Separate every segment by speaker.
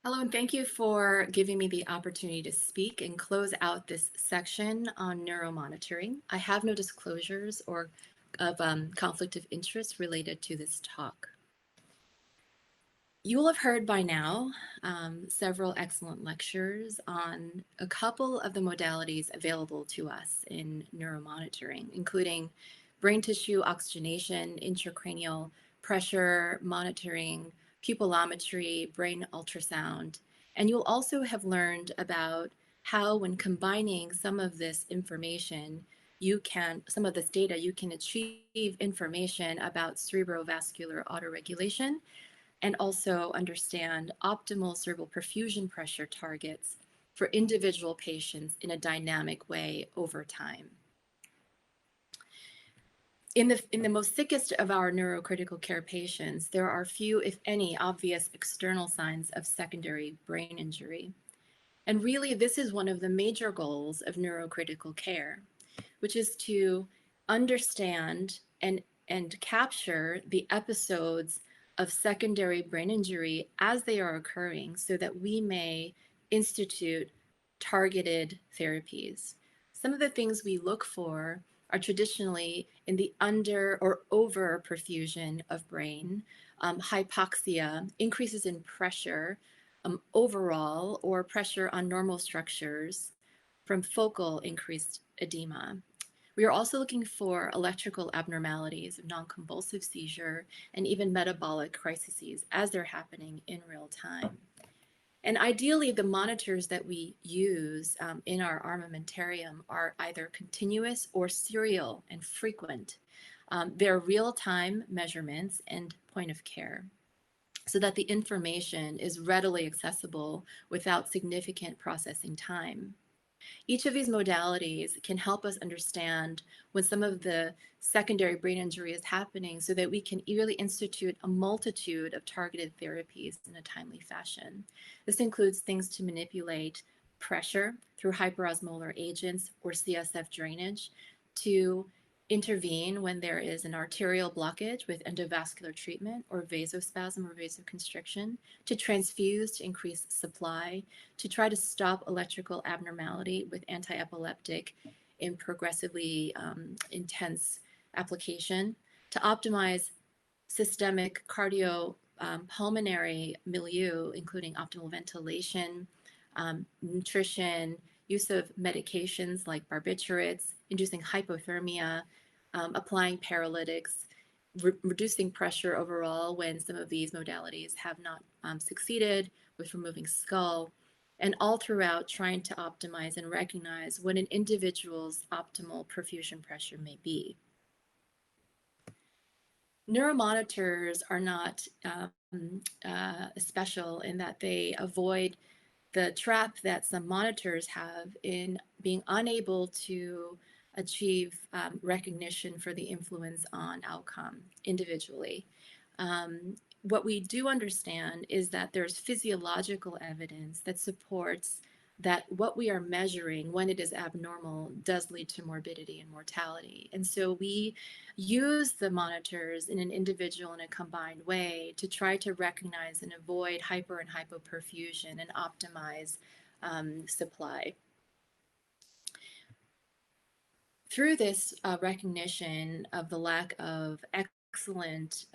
Speaker 1: Hello, and thank you for giving me the opportunity to speak and close out this section on neuromonitoring. I have no disclosures or of conflict of interest related to this talk. You will have heard by now several excellent lectures on a couple of the modalities available to us in neuromonitoring, including brain tissue oxygenation, intracranial pressure monitoring, pupillometry, brain ultrasound. And you'll also have learned about how, when combining some of this information, some of this data, you can achieve information about cerebrovascular autoregulation and also understand optimal cerebral perfusion pressure targets for individual patients in a dynamic way over time. In the most sickest of our neurocritical care patients, there are few, if any, obvious external signs of secondary brain injury. And really, this is one of the major goals of neurocritical care, which is to understand and capture the episodes of secondary brain injury as they are occurring so that we may institute targeted therapies. Some of the things we look for are traditionally in the under or over perfusion of brain, hypoxia, increases in pressure overall, or pressure on normal structures from focal increased edema. We are also looking for electrical abnormalities of non-convulsive seizure and even metabolic crises as they're happening in real time. And ideally, the monitors that we use in our armamentarium are either continuous or serial and frequent. They're real-time measurements and point of care, so that the information is readily accessible without significant processing time. Each of these modalities can help us understand when some of the secondary brain injury is happening so that we can really institute a multitude of targeted therapies in a timely fashion. This includes things to manipulate pressure through hyperosmolar agents or CSF drainage, to intervene when there is an arterial blockage with endovascular treatment or vasospasm or vasoconstriction, to transfuse to increase supply, to try to stop electrical abnormality with anti-epileptic in progressively intense application, to optimize systemic cardiopulmonary milieu, including optimal ventilation, nutrition, use of medications like barbiturates, inducing hypothermia, applying paralytics, reducing pressure overall when some of these modalities have not succeeded with removing skull, and all throughout trying to optimize and recognize what an individual's optimal perfusion pressure may be. Neuromonitors are not special in that they avoid the trap that some monitors have in being unable to achieve recognition for the influence on outcome individually. What we do understand is that there's physiological evidence that supports that what we are measuring when it is abnormal does lead to morbidity and mortality. And so we use the monitors in an individual and a combined way to try to recognize and avoid hyper and hypoperfusion and optimize supply. Through this recognition of the lack of excellent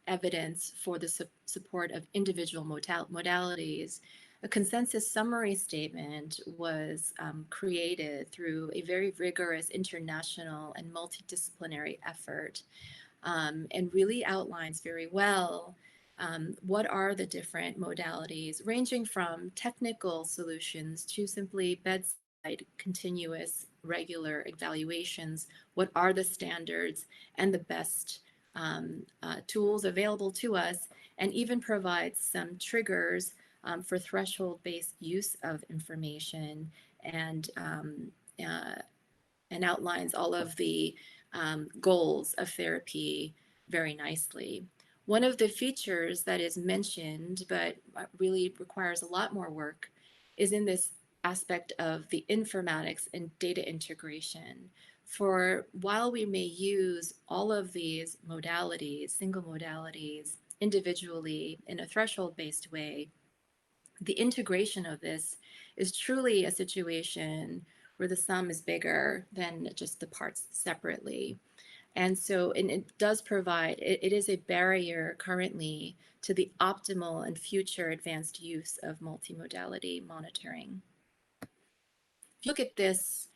Speaker 1: evidence for the support of individual modalities, a consensus summary statement was created through a very rigorous international and multidisciplinary effort, and really outlines very well what are the different modalities, ranging from technical solutions to simply bedside continuous regular evaluations, what are the standards and the best tools available to us, and even provides some triggers for threshold-based use of information, and outlines all of the goals of therapy very nicely. One of the features that is mentioned but really requires a lot more work is in this aspect of the informatics and data integration. For while we may use all of these modalities, single modalities, individually in a threshold-based way, The integration of this is truly a situation where the sum is bigger than just the parts separately. And so, and it does provide, it is a barrier currently to the optimal and future advanced use of multimodality monitoring. If you look at this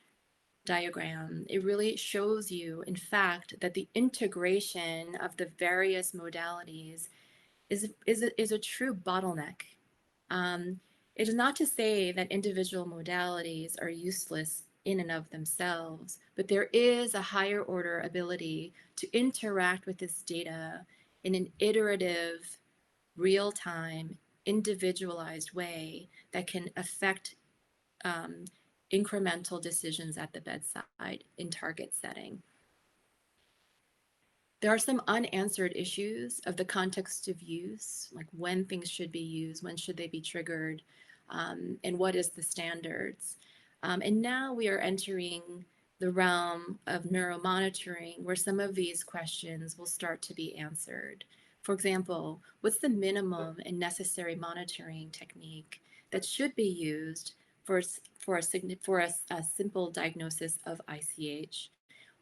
Speaker 1: diagram, it really shows you, in fact, that the integration of the various modalities is a true bottleneck. Um, it is not to say that individual modalities are useless in and of themselves, but there is a higher order ability to interact with this data in an iterative, real-time, individualized way that can affect um, incremental decisions at the bedside in target setting. There are some unanswered issues of the context of use, like when things should be used, when should they be triggered, and what is the standards. And now we are entering the realm of neuromonitoring, where some of these questions will start to be answered. For example, what's the minimum and necessary monitoring technique that should be used for a simple diagnosis of ICH?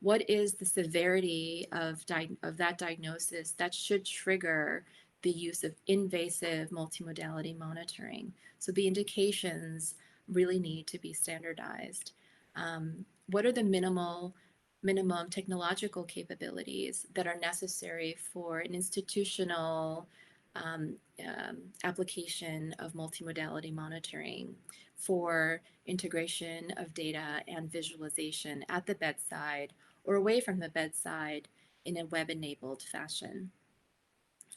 Speaker 1: What is the severity of that diagnosis that should trigger the use of invasive multimodality monitoring? So the indications really need to be standardized. What are the minimum technological capabilities that are necessary for an institutional um, application of multimodality monitoring for integration of data and visualization at the bedside or away from the bedside in a web-enabled fashion?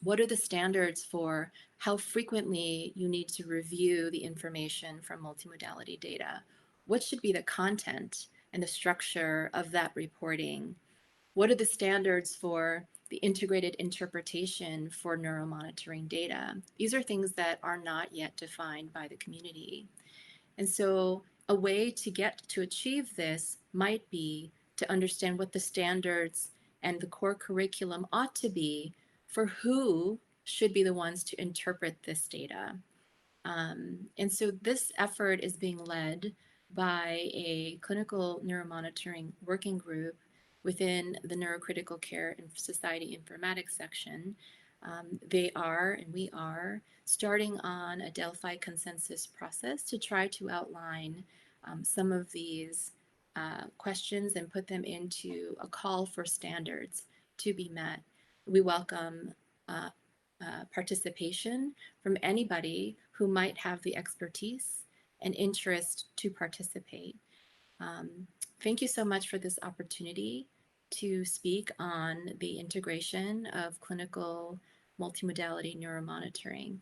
Speaker 1: What are the standards for how frequently you need to review the information from multimodality data? What should be the content and the structure of that reporting? What are the standards for the integrated interpretation for neuromonitoring data? These are things that are not yet defined by the community. And so a way to get to achieve this might be to understand what the standards and the core curriculum ought to be for who should be the ones to interpret this data. And so this effort is being led by a clinical neuromonitoring working group within the Neurocritical Care and Society Informatics section. They are, and we are, starting on a Delphi consensus process to try to outline some of these questions and put them into a call for standards to be met. We welcome uh, participation from anybody who might have the expertise and interest to participate. Um, Thank you so much for this opportunity to speak on the integration of clinical multimodality neuromonitoring.